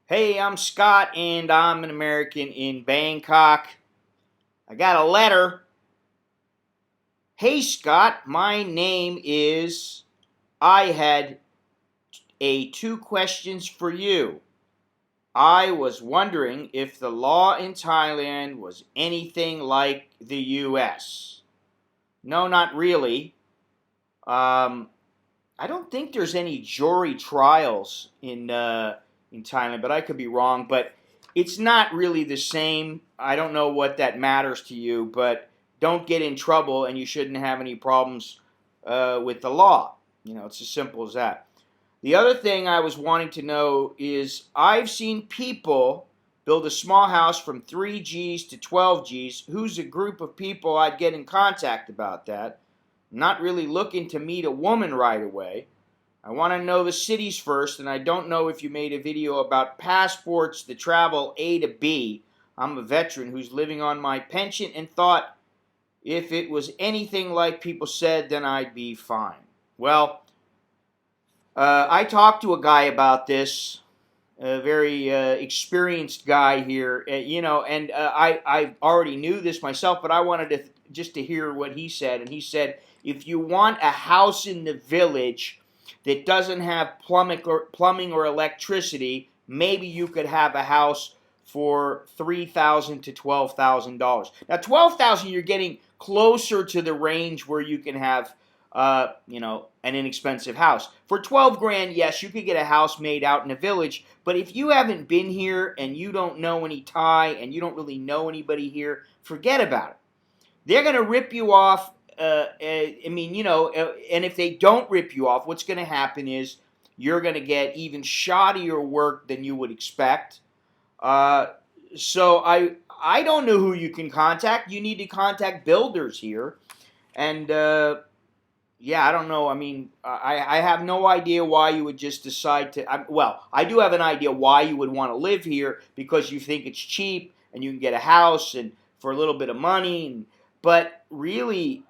Hey, I'm Scott, and I'm an American in Bangkok. I got a letter. Hey, Scott, my name is. I had two questions for you. I was wondering if the law in Thailand was anything like the U.S. No, not really. Um, I don't think there's any jury trials in Thailand, but I could be wrong. But it's not really the same. I don't know what that matters to you, but don't get in trouble, and you shouldn't have any problems with the law. It's as simple as that. The other thing I was wanting to know is I've seen people build a small house from 3 Gs to 12 Gs. Who's a group of people I'd get in contact about that? I'm not really looking to meet a woman right away. I want to know the cities first, and I don't know if you made a video about passports to travel A to B. I'm a veteran who's living on my pension and thought if it was anything like people said, then I'd be fine. Well, I talked to a guy about this, a very experienced guy here, and I already knew this myself, but I wanted to just to hear what he said. And he said, if you want a house in the village that doesn't have plumbing or electricity, maybe you could have a house for $3,000 to $12,000. Now, $12,000, you're getting closer to the range where you can have an inexpensive house. For 12 grand, yes, you could get a house made out in a village, but if you haven't been here and you don't know any Thai and you don't really know anybody here, forget about it. They're going to rip you off. And if they don't rip you off, what's going to happen is you're going to get even shoddier work than you would expect. So I don't know who you can contact. You need to contact builders here. And I don't know. I mean, I have no idea why you would just decide to. I do have an idea why you would want to live here, because you think it's cheap and you can get a house and for a little bit of money. But really,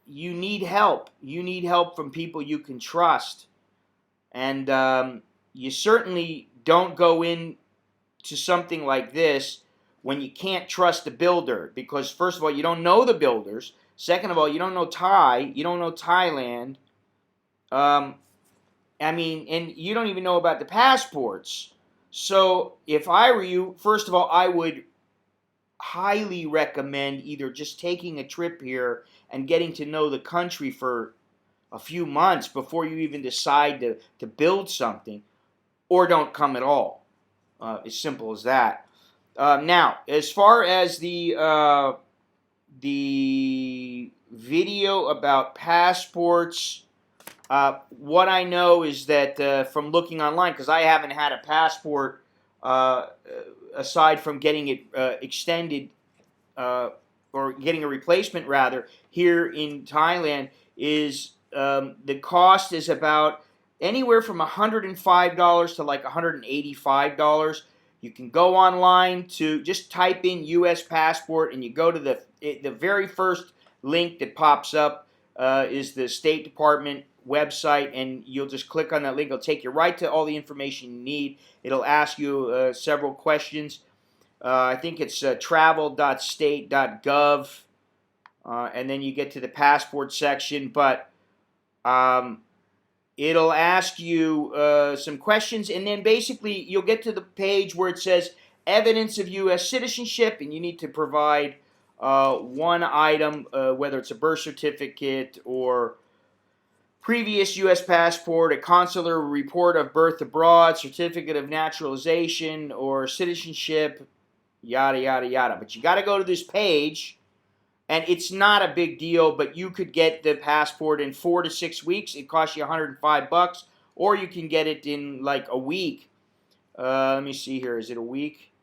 you need help. You need help from people you can trust. And you certainly don't go into something like this when you can't trust the builder, because first of all, you don't know the builders. Second of all, you don't know Thai. You don't know Thailand. And you don't even know about the passports. So if I were you, first of all, I would highly recommend either just taking a trip here and getting to know the country for a few months before you even decide to build something, or don't come at all. As simple as that. Now, as far as the video about passports, what I know is that from looking online, because I haven't had a passport aside from getting it extended or getting a replacement rather here in Thailand, is the cost is about anywhere from $105 to like $185. You can go online to just type in U.S. passport, and you go to the very first link that pops up is the State Department website, and you'll just click on that link. It'll take you right to all the information you need. It'll ask you several questions. I think it's travel.state.gov, and then you get to the passport section, but it'll ask you some questions, and then basically you'll get to the page where it says evidence of U.S. citizenship, and you need to provide one item, whether it's a birth certificate or previous U.S. passport, a consular report of birth abroad, certificate of naturalization or citizenship, yada, yada, yada. But you got to go to this page, and it's not a big deal, but you could get the passport in 4 to 6 weeks. It costs you $105, or you can get it in like a week. Let me see here. Is it a week?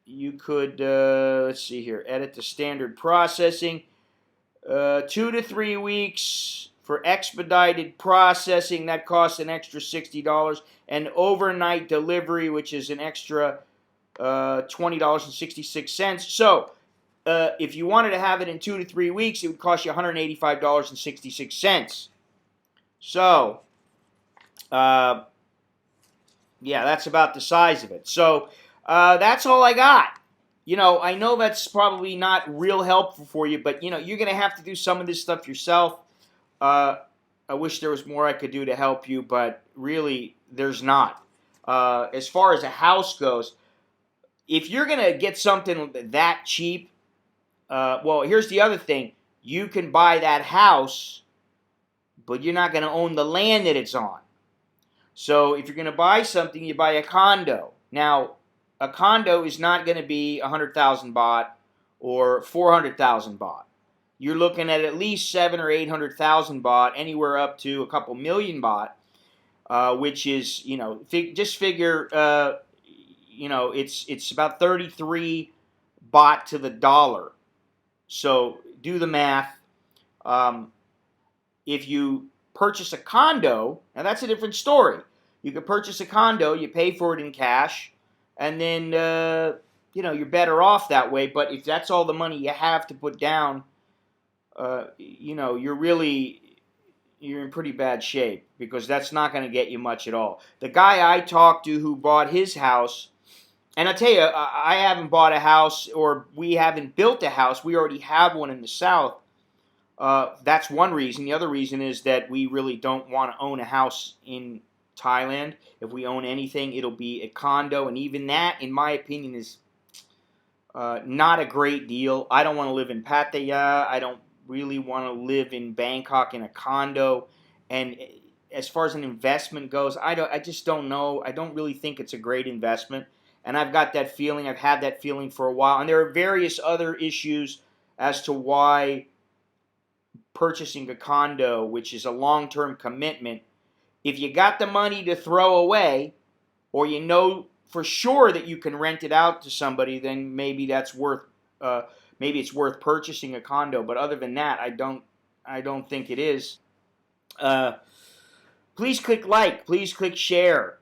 You could, let's see here, edit the standard processing. 2 to 3 weeks for expedited processing. That costs an extra $60. And overnight delivery, which is an extra $20.66. So, if you wanted to have it in 2 to 3 weeks, it would cost you $185.66. So, yeah, that's about the size of it. So, that's all I got. I know that's probably not real helpful for you, but you're gonna have to do some of this stuff yourself. Uh, I wish there was more I could do to help you, but really, there's not. As far as a house goes, if you're gonna get something that cheap, well, here's the other thing: you can buy that house, but you're not gonna own the land that it's on. So if you're gonna buy something, you buy a condo. Now, a condo is not going to be 100,000 baht or 400,000 baht. You're looking at least 7 or 800,000 baht, anywhere up to a couple million baht, which is just figure it's about 33 baht to the dollar. So do the math. If you purchase a condo, now that's a different story. You could purchase a condo, you pay for it in cash, and then you're better off that way. But if that's all the money you have to put down, you're in pretty bad shape, because that's not going to get you much at all. The guy I talked to who bought his house, and I tell you, I haven't bought a house, or we haven't built a house. We already have one in the south. That's one reason. The other reason is that we really don't want to own a house in Thailand. If we own anything, it'll be a condo, and even that, in my opinion, is not a great deal. I don't want to live in Pattaya. I don't really want to live in Bangkok in a condo. And as far as an investment goes, I just don't know. I don't really think it's a great investment. And I've got that feeling. I've had that feeling for a while. And there are various other issues as to why purchasing a condo, which is a long-term commitment, if you got the money to throw away, or you know for sure that you can rent it out to somebody, then maybe that's worth maybe it's worth purchasing a condo. But other than that, I don't think it is. Please click like. Please click share.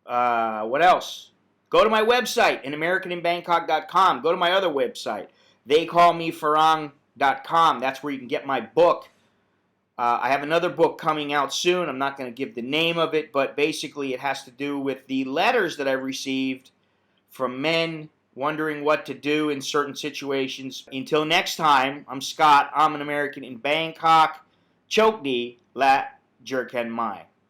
What else? Go to my website, AnAmericanInBangkok.com. Go to my other website, TheyCallMeFarang.com. That's where you can get my book. I have another book coming out soon. I'm not going to give the name of it, but basically it has to do with the letters that I've received from men wondering what to do in certain situations. Until next time, I'm Scott. I'm an American in Bangkok. Chok di la jerken mai.